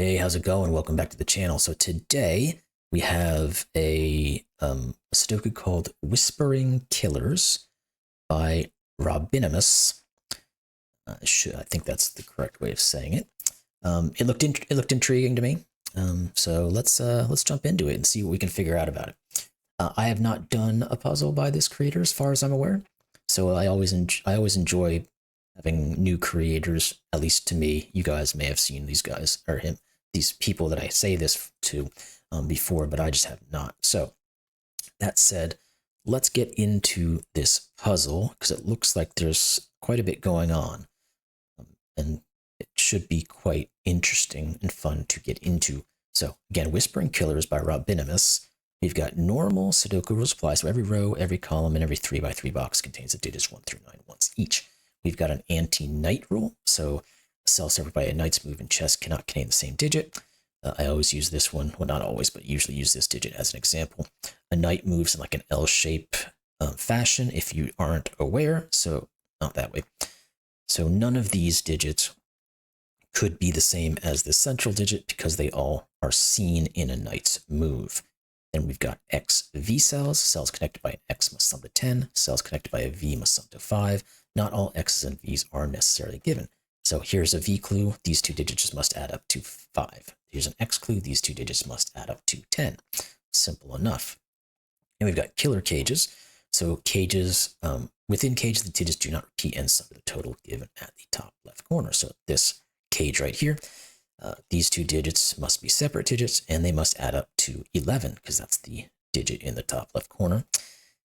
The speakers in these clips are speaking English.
Hey, how's it going? Welcome back to the channel. So today we have a Sudoku called Whispering Killers by Robinimus. I think that's the correct way of saying it. It looked intriguing to me. So let's jump into it and see what we can figure out about it. I have not done a puzzle by this creator as far as I'm aware, so I always enjoy having new creators. At least to me, you guys may have seen these guys or him, these people that I say this to before, but I just have not. So that said, let's get into this puzzle because it looks like there's quite a bit going on, and it should be quite interesting and fun to get into. So again, Whispering Killers by Robinimus. We've got normal Sudoku rules apply, so every row, every column, and every 3x3 box contains the digits 1 through 9 once each. We've got an anti-knight rule, so a cell separated by a knight's move in chess cannot contain the same digit. I always use this one, well, not always, but usually use this digit as an example. A knight moves in like an L-shape fashion if you aren't aware, so not that way. So none of these digits could be the same as the central digit because they all are seen in a knight's move. Then we've got XV cells. Cells connected by an X must sum to 10. Cells connected by a V must sum to 5. Not all X's and V's are necessarily given. So here's a V clue. These two digits must add up to 5. Here's an X clue. These two digits must add up to 10. Simple enough. And we've got killer cages. So cages, within cages, the digits do not repeat and sum to the total given at the top left corner. So this cage right here, these two digits must be separate digits, and they must add up to 11, because that's the digit in the top left corner.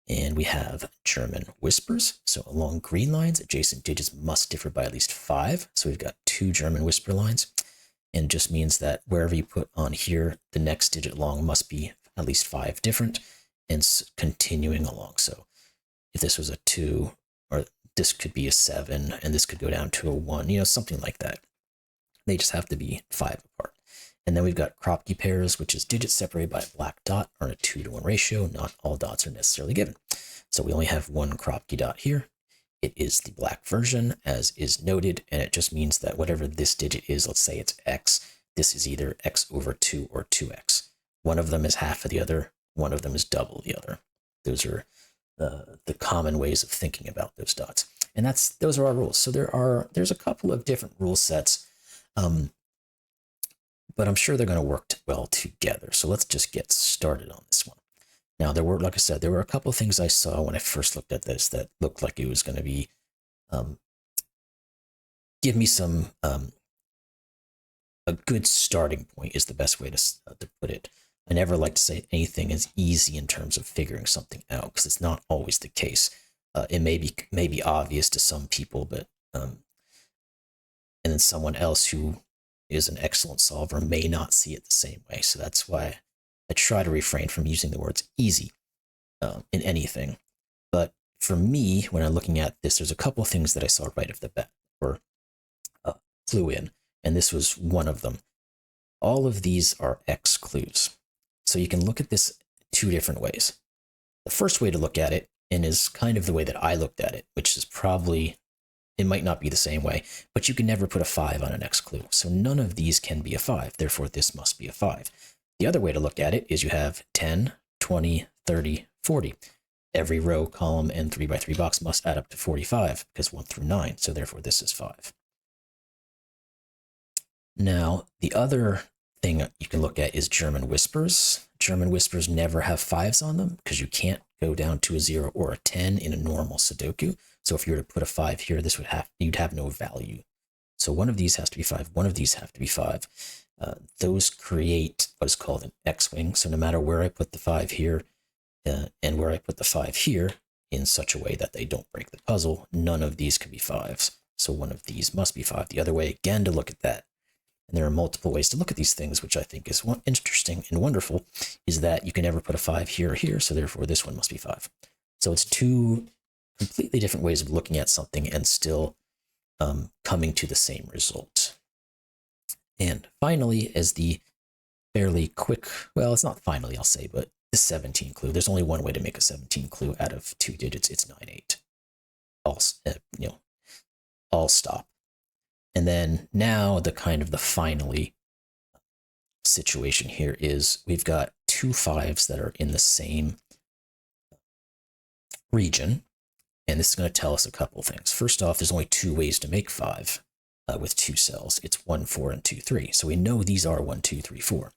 And we have German whispers. So along green lines, adjacent digits must differ by at least 5. So we've got 2 German whisper lines. And it just means that wherever you put on here, the next digit long must be at least 5 different, and continuing along. So if this was a 2, or this could be a 7, and this could go down to a 1, something like that. They just have to be 5 apart. And then we've got Kropki pairs, which is digits separated by a black dot or in a 2-to-1 ratio. Not all dots are necessarily given. So we only have one Kropki dot here. It is the black version, as is noted, and it just means that whatever this digit is, let's say it's X, this is either X over 2 or 2X. One of them is half of the other. One of them is double the other. Those are the common ways of thinking about those dots. And those are our rules. So there's a couple of different rule sets. But I'm sure they're going to work well together. So let's just get started on this one. Now, like I said, there were a couple of things I saw when I first looked at this that looked like it was going to be, give me some, a good starting point is the best way to put it. I never like to say anything is easy in terms of figuring something out, because it's not always the case. It may be obvious to some people, but and then someone else who is an excellent solver may not see it the same way. So that's why I try to refrain from using the words easy in anything. But for me, when I'm looking at this, there's a couple of things that I saw right off the bat or flew in, and this was one of them. All of these are X clues. So you can look at this 2 different ways. The first way to look at it, and is kind of the way that I looked at it, which is probably, it might not be the same way, but you can never put a 5 on an X clue. So none of these can be a 5. Therefore, this must be a 5. The other way to look at it is you have 10, 20, 30, 40. Every row, column, and 3x3 box must add up to 45 because 1 through 9. So therefore, this is 5. Now, the other thing you can look at is German whispers. German whispers never have 5s on them because you can't go down to a 0 or a 10 in a normal Sudoku. So if you were to put a 5 here, you'd have no value. So one of these has to be 5. One of these have to be 5. Those create what is called an X-wing. So no matter where I put the 5 here and where I put the 5 here in such a way that they don't break the puzzle, none of these can be 5s. So one of these must be 5. The other way, again, to look at that, and there are multiple ways to look at these things, which I think is interesting and wonderful, is that you can never put a 5 here or here, so therefore this one must be 5. So it's 2 completely different ways of looking at something and still coming to the same result. And finally, as the fairly quick, well, it's not finally, I'll say, but the 17 clue. There's only one way to make a 17 clue out of 2 digits. It's 9, 8. All stop. And then now the finally situation here is we've got two 5s that are in the same region, and this is going to tell us a couple things. First off, there's only 2 ways to make 5 with 2 cells. It's 1, 4, and 2, 3. So we know these are 1, 2, 3, 4.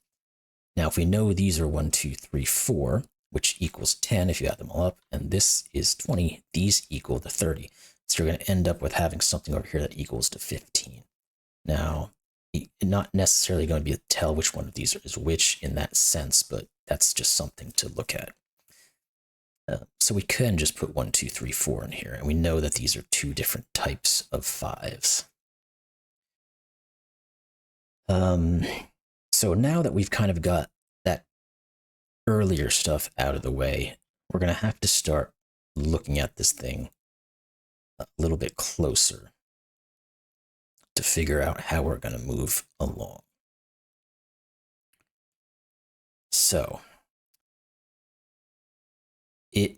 Now, if we know these are 1, 2, 3, 4, which equals 10 if you add them all up, and this is 20, these equal to 30. So you're going to end up with having something over here that equals to 15. Now, not necessarily going to be able to tell which one of these is which in that sense, but that's just something to look at. So we can just put 1, 2, 3, 4 in here, and we know that these are 2 different types of 5s. So now that we've kind of got that earlier stuff out of the way, we're going to have to start looking at this thing a little bit closer to figure out how we're going to move along. So, I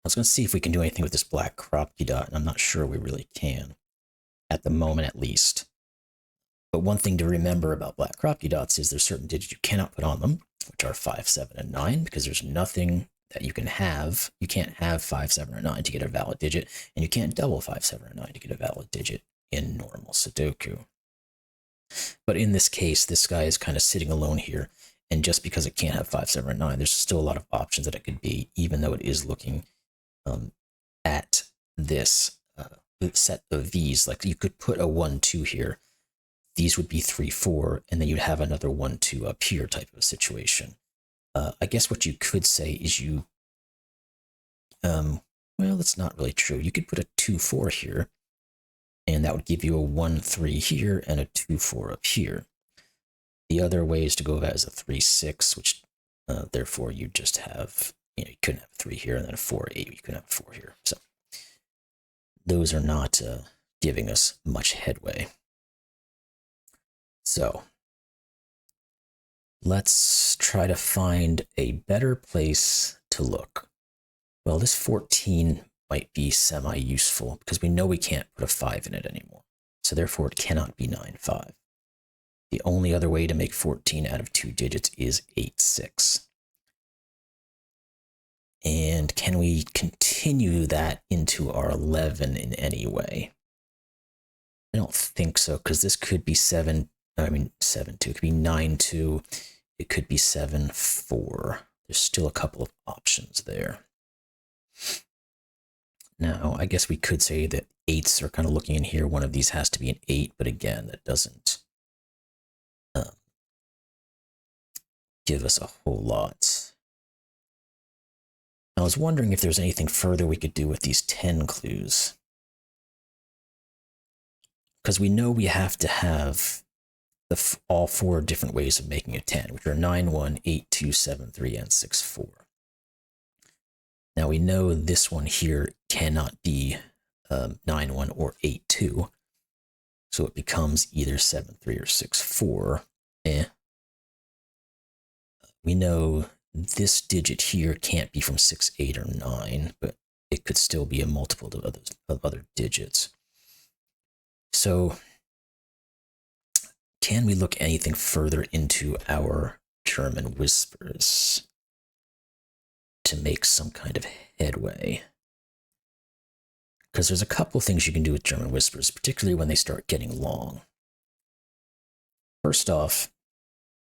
was going to see if we can do anything with this black Kropki dot, and I'm not sure we really can, at the moment at least. But one thing to remember about black Kropki dots is there's certain digits you cannot put on them, which are 5, 7, and 9, because there's nothing that you can have. You can't have 5, 7, or 9 to get a valid digit, and you can't double 5, 7, or 9 to get a valid digit in normal Sudoku. But in this case, this guy is kind of sitting alone here, and just because it can't have 5, 7, or 9, there's still a lot of options that it could be, even though it is looking at this set of these. Like you could put a 1, 2 here. These would be 3, 4, and then you'd have another 1, 2 up here type of situation. I guess what you could say is you, well, that's not really true. You could put a 2, 4 here, and that would give you a 1, 3 here and a 2, 4 up here. The other way is to go as a 3, 6, which therefore you just have, you couldn't have a 3 here and then a 4, 8. You couldn't have a 4 here. So those are not giving us much headway. So let's try to find a better place to look. Well, this 14 might be semi-useful because we know we can't put a 5 in it anymore. So therefore it cannot be 9, 5. The only other way to make 14 out of 2 digits is 8, 6. And can we continue that into our 11 in any way? I don't think so, because this could be 7, 2. It could be 9, 2. It could be 7, 4. There's still a couple of options there. Now, I guess we could say that 8s are kind of looking in here. One of these has to be an 8, but again, that doesn't give us a whole lot. I was wondering if there's anything further we could do with these 10 clues. Because we know we have to have all 4 different ways of making a 10, which are 9, 1, 8, 2, 7, 3, and 6, 4. Now we know this one here cannot be 9, 1 or 8, 2. So it becomes either 7, 3 or 6, 4. We know this digit here can't be from 6, 8, or 9, but it could still be a multiple of other digits. So can we look anything further into our German whispers to make some kind of headway? Because there's a couple things you can do with German whispers, particularly when they start getting long. First off,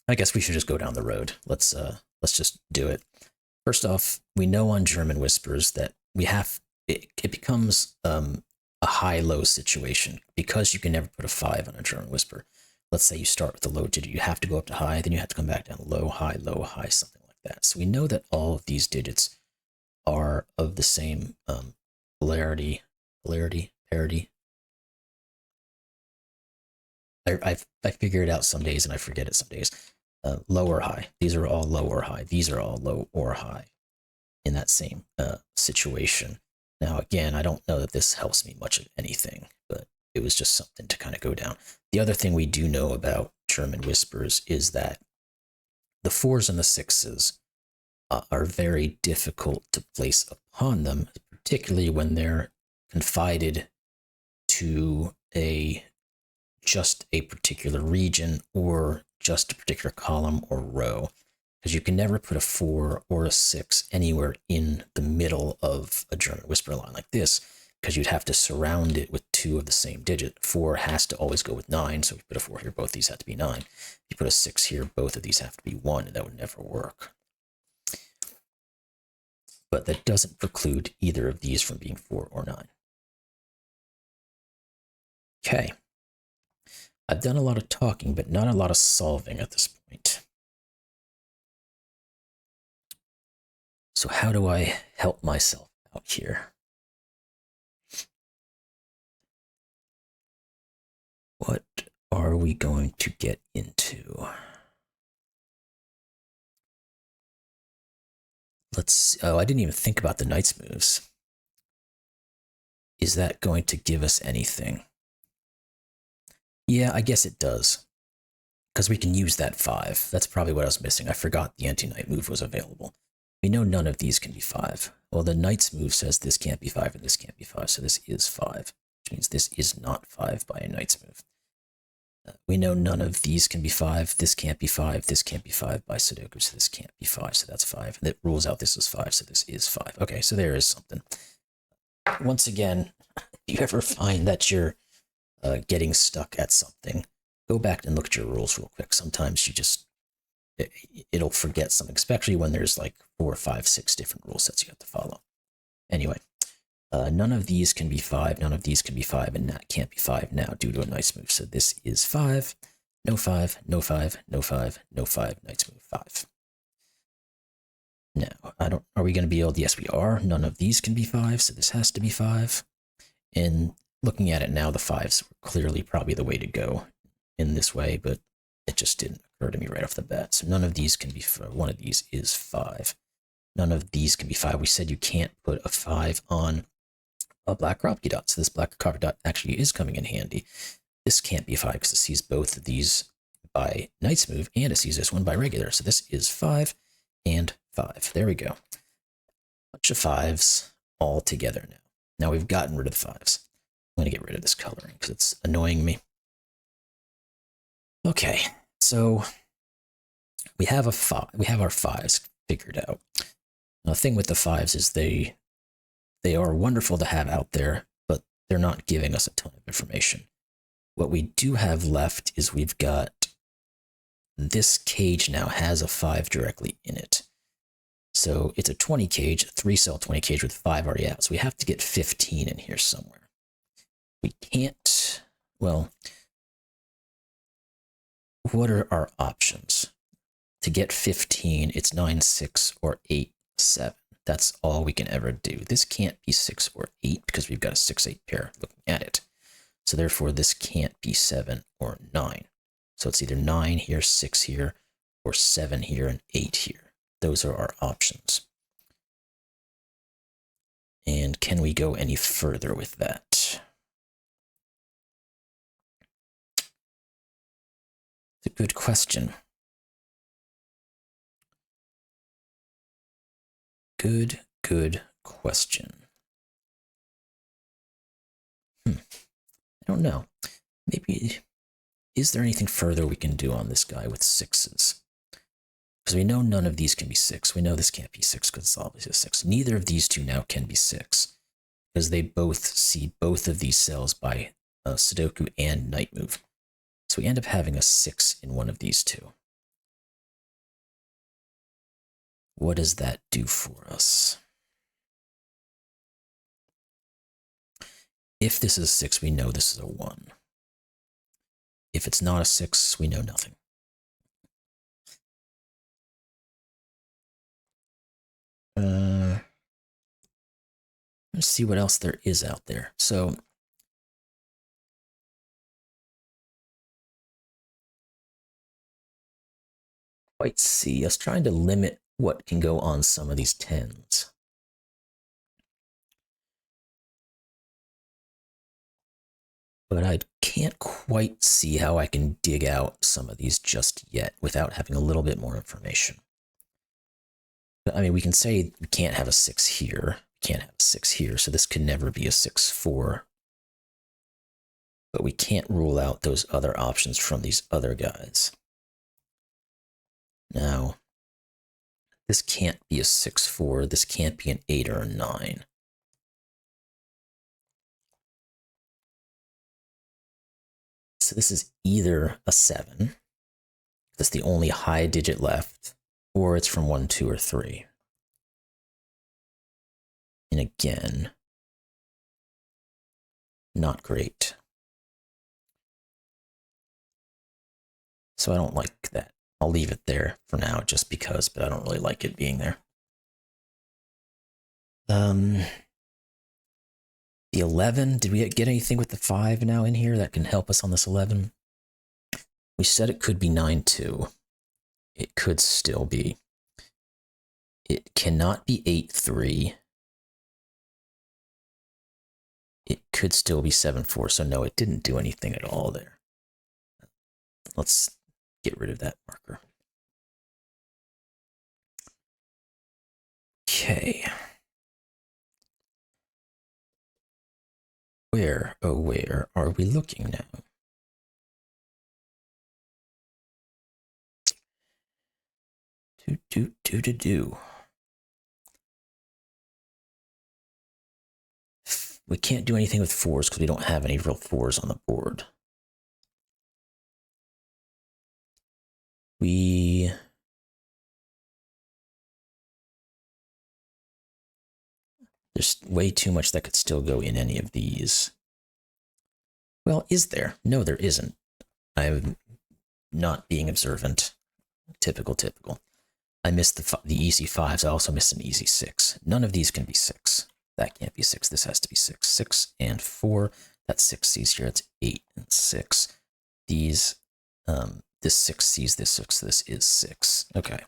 I guess we should just go down the road. Let's just do it. First off, we know on German whispers that it becomes a high-low situation because you can never put a 5 on a German whisper. Let's say you start with a low digit, you have to go up to high, then you have to come back down low, high, something like that. So we know that all of these digits are of the same parity. I figure it out some days and I forget it some days. Low or high. These are all low or high. These are all low or high in that same situation. Now, again, I don't know that this helps me much of anything, but it was just something to kind of go down. The other thing we do know about German whispers is that the 4s and the 6s are very difficult to place upon them, particularly when they're confided to just a particular region or just a particular column or row, because you can never put a 4 or a 6 anywhere in the middle of a German whisper line like this, because you'd have to surround it with 2 of the same digit. 4 has to always go with 9, so if you put a 4 here, both these have to be 9. If you put a 6 here, both of these have to be 1, and that would never work. But that doesn't preclude either of these from being 4 or 9. Okay. I've done a lot of talking, but not a lot of solving at this point. So how do I help myself out here? What are we going to get into? Oh, I didn't even think about the knight's moves. Is that going to give us anything? Yeah, I guess it does. Because we can use that 5. That's probably what I was missing. I forgot the anti-knight move was available. We know none of these can be 5. Well, the knight's move says this can't be 5 and this can't be 5, so this is 5. Which means this is not 5 by a knight's move. We know none of these can be 5. This can't be 5. This can't be 5 by Sudoku, so this can't be 5, so that's 5. And it rules out this is 5, so this is 5. Okay, so there is something. Once again, if you ever find that you're getting stuck at something, go back and look at your rules real quick. Sometimes you just, it'll forget something, especially when there's like 4, 5, 6 different rule sets you have to follow. Anyway, none of these can be 5, none of these can be 5, and that can't be 5 now due to a knight's move. So this is 5, no 5, no 5, no 5, no 5, knight's move 5. Now, are we going to be able to, yes we are, none of these can be 5, so this has to be 5. And looking at it now, the 5s were clearly probably the way to go in this way, but it just didn't occur to me right off the bat. So none of these can be 5. One of these is 5. None of these can be 5. We said you can't put a 5 on a black Kropki dot, so this black Kropki dot actually is coming in handy. This can't be 5 because it sees both of these by knight's move, and it sees this one by regular. So this is 5 and 5. There we go. Bunch of 5s all together now. Now we've gotten rid of the 5s. I'm going to get rid of this coloring because it's annoying me. Okay, so we have our 5s figured out. Now, the thing with the 5s is they are wonderful to have out there, but they're not giving us a ton of information. What we do have left is we've got this cage now has a 5 directly in it. So it's a 20 cage, a 3-cell 20 cage with 5 already out. So we have to get 15 in here somewhere. We can't, well, what are our options? To get 15, it's 9, 6, or 8, 7. That's all we can ever do. This can't be 6 or 8 because we've got a 6-8 pair looking at it. So therefore, this can't be 7 or 9. So it's either 9 here, 6 here, or 7 here, and 8 here. Those are our options. And can we go any further with that? It's a good question. Good question. I don't know. Maybe, is there anything further we can do on this guy with 6s? Because we know none of these can be 6. We know this can't be 6 because it's obviously a 6. Neither of these two now can be 6 because they both see both of these cells by Sudoku and knight move. So we end up having a 6 in one of these two. What does that do for us? If this is a 6, we know this is a 1. If it's not a 6, we know nothing. Let's see what else there is out there. So quite see. I was trying to limit what can go on some of these 10s. But I can't quite see how I can dig out some of these just yet without having a little bit more information. But, I mean, we can say we can't have a 6 here. We can't have a 6 here, so this could never be a 6-4. But we can't rule out those other options from these other guys. Now, this can't be a 6-4. This can't be an 8 or a 9. So this is either a 7. That's the only high digit left, or it's from 1, 2, or 3. And again, not great. So I don't like that. I'll leave it there for now just because, but I don't really like it being there. The 11, did we get anything with the 5 now in here that can help us on this 11? We said it could be 9-2. It could still be. It cannot be 8-3. It could still be 7-4, so no, it didn't do anything at all there. Let's get rid of that marker. Okay. Where, oh where are we looking now? Do. We can't do anything with 4s because we don't have any real 4s on the board. There's way too much that could still go in any of these. Well, is there? No, there isn't. I'm not being observant. Typical. I missed the easy 5s. I also missed an easy 6. None of these can be 6. That can't be 6. This has to be 6. 6 and 4. That's 6 C's here. It's 8 and 6. These, this 6 C's this 6. This is 6. Okay.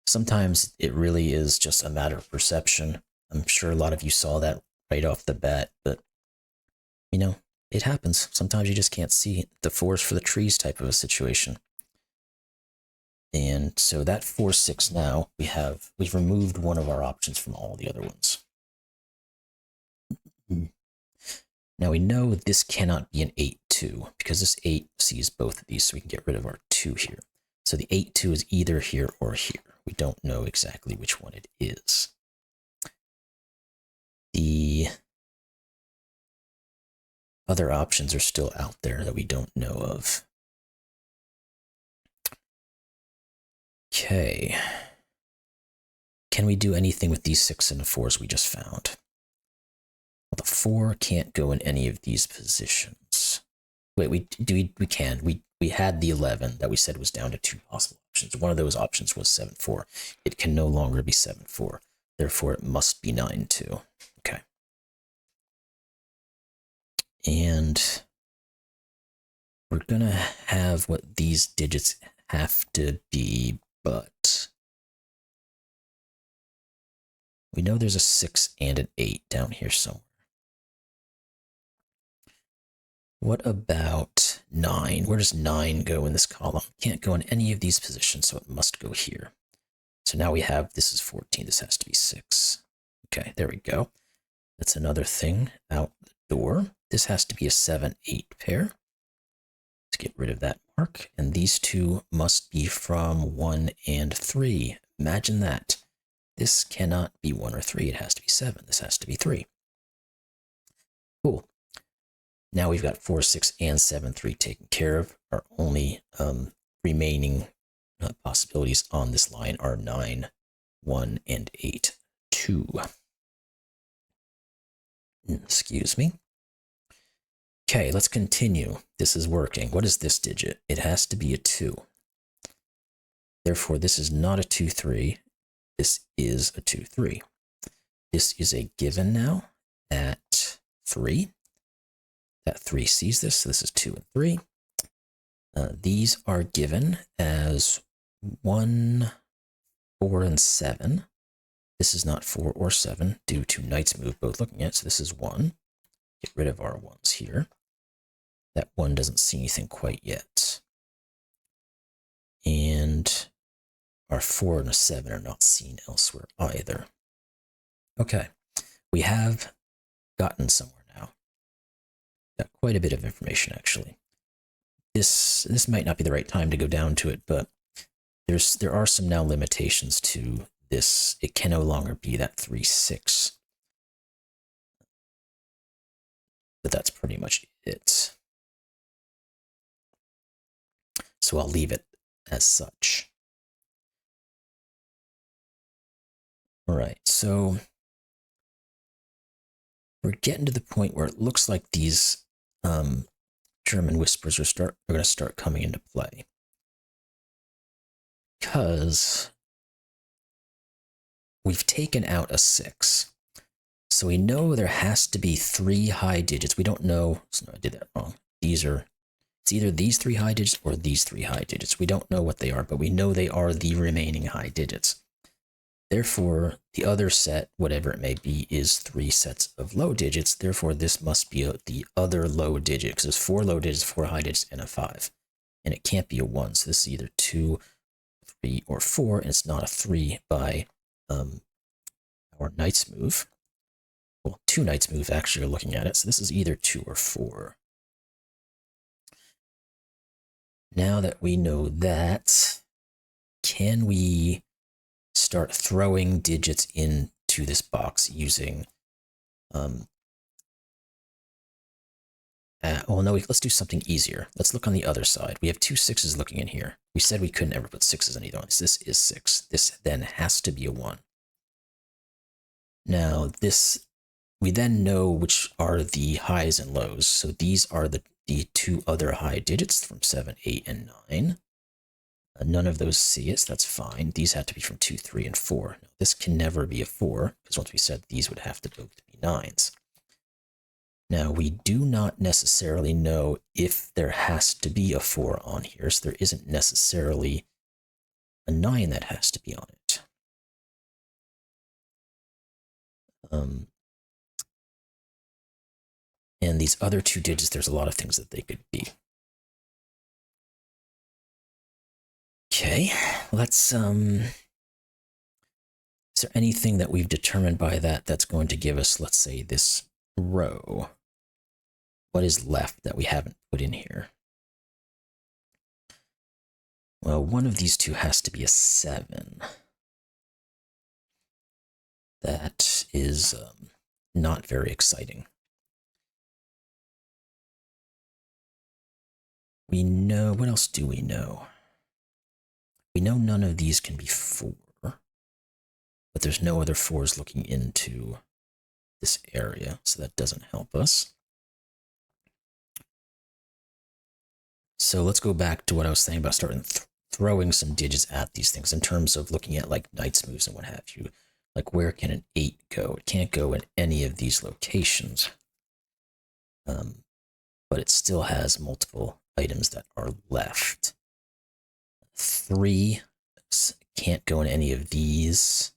Sometimes it really is just a matter of perception. I'm sure a lot of you saw that right off the bat, but, you know, it happens. Sometimes you just can't see the forest for the trees type of a situation. And so that 4-6 now, we've removed one of our options from all the other ones. Now we know this cannot be an 8-2 because this 8 sees both of these, so we can get rid of our 2 here. So the 8-2 is either here or here. We don't know exactly which one it is. The other options are still out there that we don't know of. Okay. Can we do anything with these 6 and the 4s we just found? Well, the 4 can't go in any of these positions. Wait, we can. We had the 11 that we said was down to 2 possible options. One of those options was 7-4. It can no longer be 7-4. Therefore, it must be 9-2. Okay. And we're going to have what these digits have to be, but we know there's a 6 and an 8 down here somewhere. What about 9? Where does 9 go in this column? Can't go in any of these positions, so it must go here. So now we have, this is 14, this has to be 6. Okay, there we go. That's another thing out the door. This has to be a 7-8 pair. Let's get rid of that mark. And these two must be from 1 and 3. Imagine that. This cannot be 1 or 3. It has to be 7. This has to be 3. Cool. Now we've got 4, 6, and 7, 3 taken care of. Our only remaining possibilities on this line are 9, 1, and 8, 2. Excuse me. Okay, let's continue. This is working. What is this digit? It has to be a 2. Therefore, this is not a 2-3. This is a 2-3. This is a given now at 3. That 3 sees this, so this is 2 and 3. These are given as 1, 4, and 7. This is not 4 or 7 due to knight's move both looking at, so this is 1. Get rid of our 1s here. That 1 doesn't see anything quite yet. And our 4 and a 7 are not seen elsewhere either. Okay, we have gotten somewhere now. Got quite a bit of information, actually. This might not be the right time to go down to it, but there are some now limitations to this. It can no longer be that 3, 6. But that's pretty much it. So I'll leave it as such. All right, so we're getting to the point where it looks like these German whispers are going to start coming into play. Because we've taken out a 6. So we know there has to be 3 high digits. We don't know. So no, I did that wrong. It's either these 3 high digits or these 3 high digits. We don't know what they are, but we know they are the remaining high digits. Therefore, the other set, whatever it may be, is 3 sets of low digits. Therefore, this must be the other low digit, because there's 4 low digits, 4 high digits, and a 5. And it can't be a 1, so this is either 2, 3, or 4, and it's not a 3 by our knight's move. Well, 2 knight's move, actually, are looking at it, so this is either 2 or 4. Now that we know that, can we start throwing digits into this box using, well, no, let's do something easier. Let's look on the other side. We have 2 6s looking in here. We said we couldn't ever put 6s in either one. This is 6. This then has to be a 1. Now, we then know which are the highs and lows. So these are the 2 other high digits from 7, 8, and 9. None of those see it, so that's fine. These have to be from 2, 3, and 4. Now, this can never be a 4, because once we said these would have to both be 9s. Now, we do not necessarily know if there has to be a 4 on here, so there isn't necessarily a 9 that has to be on it. And these other 2 digits, there's a lot of things that they could be. Okay, let's, is there anything that we've determined by that's going to give us, let's say, this row? What is left that we haven't put in here? Well, one of these 2 has to be a 7. That is not very exciting. We know, what else do we know? We know none of these can be 4, but there's no other 4s looking into this area, so that doesn't help us. So let's go back to what I was saying about starting throwing some digits at these things in terms of looking at like knight's moves and what have you. Like, where can an 8 go? It can't go in any of these locations, but it still has multiple items that are left. 3 can't go in any of these,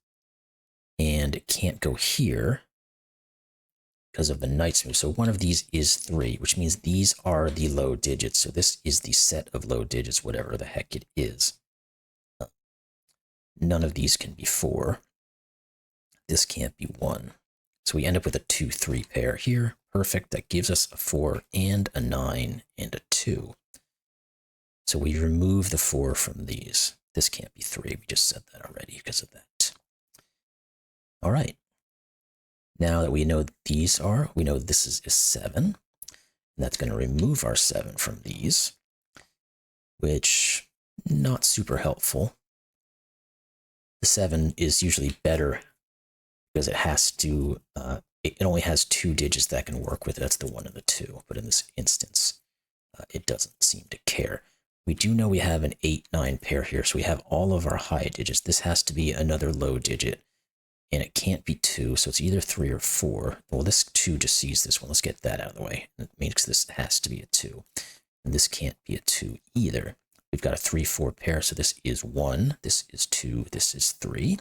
and it can't go here because of the knight's move. So one of these is 3, which means these are the low digits. So this is the set of low digits, whatever the heck it is. None of these can be 4. This can't be 1. So we end up with a 2, 3 pair here. Perfect. That gives us a 4 and a 9 and a 2. So we remove the 4 from these. This can't be 3. We just said that already because of that. All right. Now that we know what these are, we know this is a 7. And that's going to remove our 7 from these, which not super helpful. The 7 is usually better because it has to, it only has 2 digits that can work with it. That's the 1 and the 2. But in this instance, it doesn't seem to care. We do know we have an 8, 9 pair here, so we have all of our high digits. This has to be another low digit, and it can't be 2, so it's either 3 or 4. Well, this 2 just sees this one. Let's get that out of the way. It makes this has to be a 2, and this can't be a 2 either. We've got a 3, 4 pair, so this is 1, this is 2, this is 3.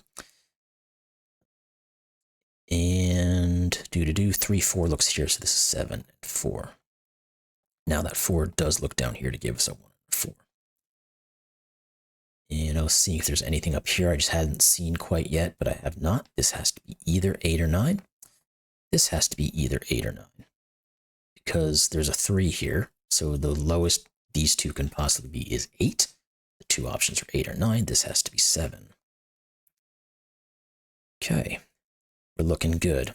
And 3, 4 looks here, so this is 7 and 4. Now that 4 does look down here to give us a 1 and 4. And I'll see if there's anything up here I just hadn't seen quite yet, but I have not. This has to be either 8 or 9. This has to be either 8 or 9. Because there's a 3 here, so the lowest these 2 can possibly be is 8. The two options are 8 or 9. This has to be 7. Okay, we're looking good.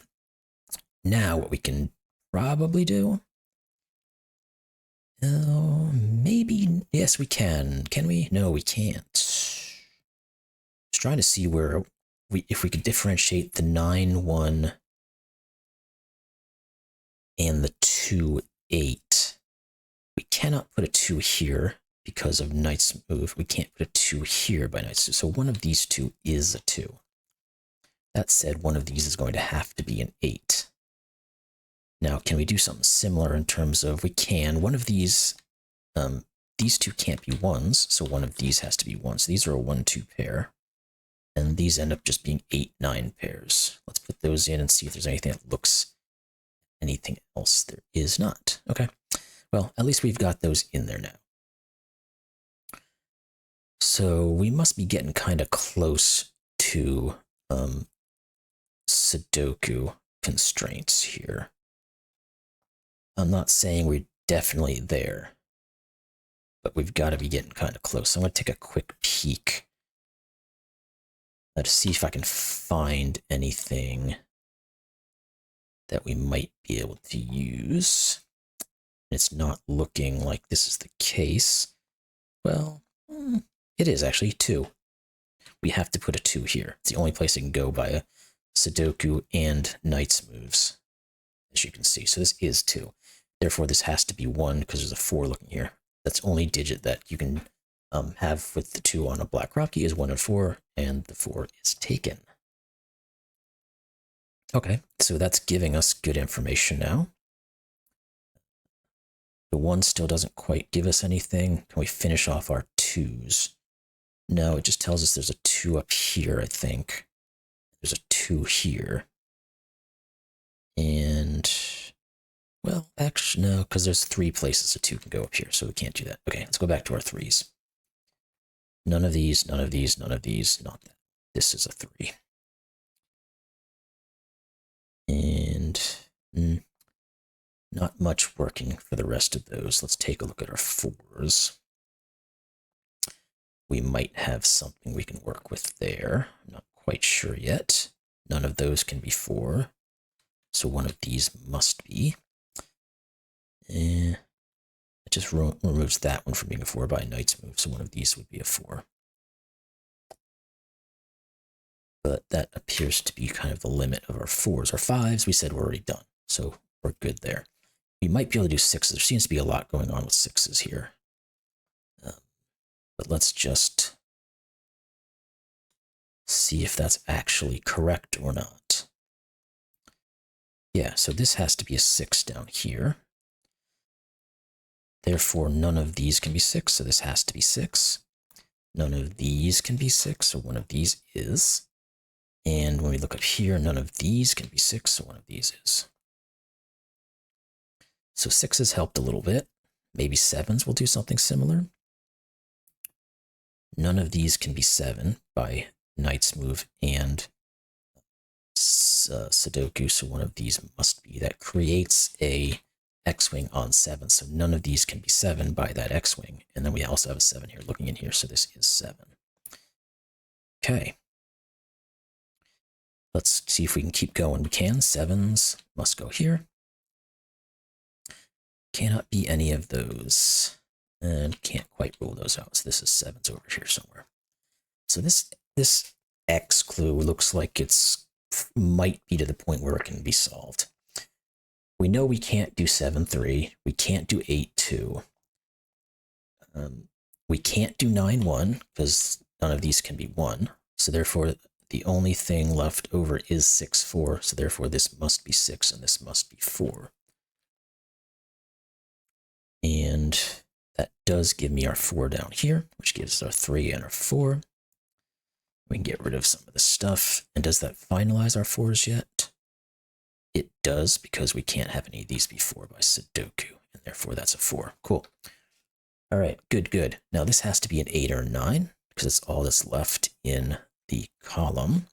Now what we can probably do, maybe, yes we can. Can we? No, we can't. Just trying to see where if we could differentiate the 9, 1 and the 2, 8. We cannot put a 2 here because of knight's move. We can't put a 2 here by knight's move. So one of these two is a 2. That said, one of these is going to have to be an 8. Now, can we do something similar in terms of we can, one of these two can't be 1s, so one of these has to be 1. So these are a 1-2 pair. And these end up just being 8-9 pairs. Let's put those in and see if there's anything that looks anything else. There is not. Okay. Well, at least we've got those in there now. So we must be getting kind of close to Sudoku constraints here. I'm not saying we're definitely there, but we've got to be getting kind of close. So I'm going to take a quick peek to see if I can find anything that we might be able to use. It's not looking like this is the case. Well, it is actually 2. We have to put a 2 here. It's the only place it can go by a Sudoku and knight's moves, as you can see. So this is 2. Therefore, this has to be 1 because there's a 4 looking here. That's the only digit that you can have with the 2 on a black Kropki is 1 and 4, and the 4 is taken. Okay, so that's giving us good information now. The 1 still doesn't quite give us anything. Can we finish off our 2s? No, it just tells us there's a 2 up here, I think. There's a 2 here. And, well, actually, no, because there's 3 places a 2 can go up here, so we can't do that. Okay, let's go back to our 3s. None of these, none of these, none of these, not that. This is a 3. And not much working for the rest of those. Let's take a look at our 4s. We might have something we can work with there. I'm not quite sure yet. None of those can be 4. So one of these must be. It just removes that one from being a 4 by a knight's move, so one of these would be a 4. But that appears to be kind of the limit of our 4s. Our 5s, we said we're already done, so we're good there. We might be able to do 6s. There seems to be a lot going on with 6s here. But let's just see if that's actually correct or not. Yeah, so this has to be a 6 down here. Therefore, none of these can be 6, so this has to be 6. None of these can be 6, so one of these is. And when we look up here, none of these can be 6, so one of these is. So 6s helped a little bit. Maybe 7s will do something similar. None of these can be 7 by knight's move and Sudoku, so one of these must be. That creates a X-wing on 7, so none of these can be 7 by that X-wing. And then we also have a 7 here looking in here, so this is 7. Okay. Let's see if we can keep going. We can. 7s must go here. Cannot be any of those. And can't quite rule those out. So this is 7s over here somewhere. So this X clue looks like it's might be to the point where it can be solved. We know we can't do 7-3. We can't do 8-2. We can't do 9-1 because none of these can be 1. So therefore, the only thing left over is 6-4. So therefore, this must be 6 and this must be 4. And that does give me our 4 down here, which gives us our 3 and our 4. We can get rid of some of this stuff. And does that finalize our 4s yet? It does, because we can't have any of these be 4 by Sudoku, and therefore that's a 4. Cool. All right, good, good. Now this has to be an 8 or a 9, because it's all that's left in the column.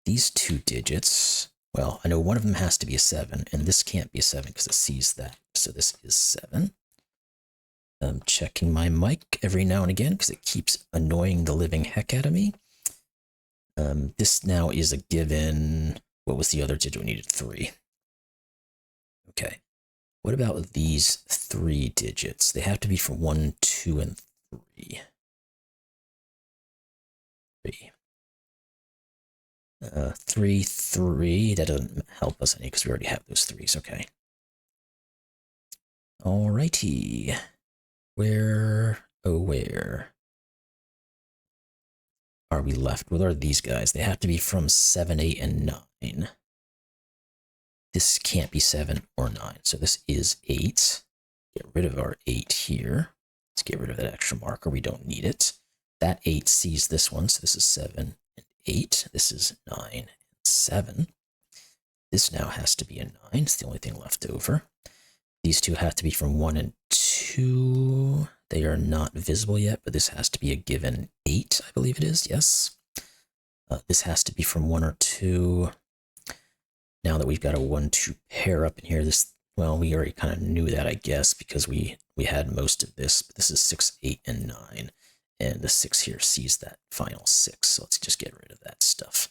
These 2 digits, well, I know one of them has to be a 7, and this can't be a 7 because it sees that. So this is 7. I'm checking my mic every now and again because it keeps annoying the living heck out of me. This now is a given. What was the other digit? We needed 3. Okay. What about these 3 digits? They have to be from 1, 2, and 3. 3. 3, 3. That doesn't help us any because we already have those 3s. Okay. Alrighty. Where, oh, where are we left? What are these guys? They have to be from 7, 8, and 9. This can't be 7 or 9, so this is 8. Get rid of our 8 here. Let's get rid of that extra marker. We don't need it. That 8 sees this one, so this is 7 and 8. This is 9 and 7. This now has to be a 9. It's the only thing left over. These two have to be from 1 and 2. They are not visible yet, but this has to be a given 8, I believe it is. Yes. This has to be from 1 or 2. Now that we've got a 1, 2 pair up in here, well, we already kind of knew that, I guess, because we had most of this. But this is 6, 8, and 9. And the 6 here sees that final 6. So let's just get rid of that stuff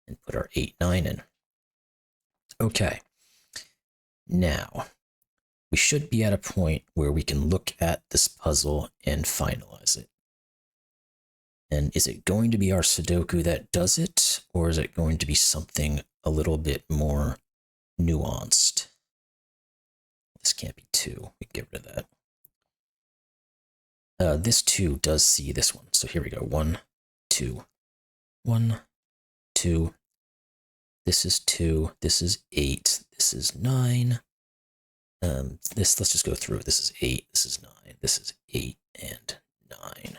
and put our 8, 9 in. Okay. Now, we should be at a point where we can look at this puzzle and finalize it. And is it going to be our Sudoku that does it, or is it going to be something a little bit more nuanced? This can't be 2. We can get rid of that. This 2 does see this one. So here we go. 1, 2. 1, 2. This is 2. This is 8. This is 9. Let's just go through. This is 8. This is 9. This is 8 and 9.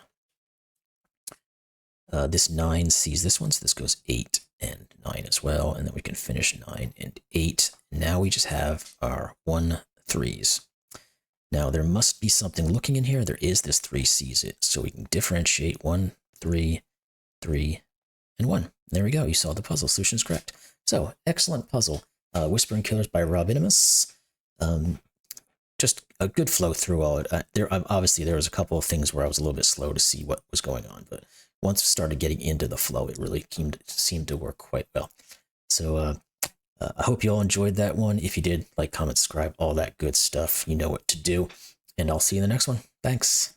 This 9 sees this one, so this goes 8 and 9 as well, and then we can finish 9 and 8. Now we just have our 1, 3s. Now there must be something looking in here. There is. This 3 sees it, so we can differentiate 1, 3, 3, and 1. There we go. You solved the puzzle. Solution is correct. So excellent puzzle. Whispering Killers by Robinimus. Just a good flow through all it. Obviously, there was a couple of things where I was a little bit slow to see what was going on, but once we started getting into the flow, it really seemed to work quite well. So I hope you all enjoyed that one. If you did, like, comment, subscribe, all that good stuff. You know what to do. And I'll see you in the next one. Thanks.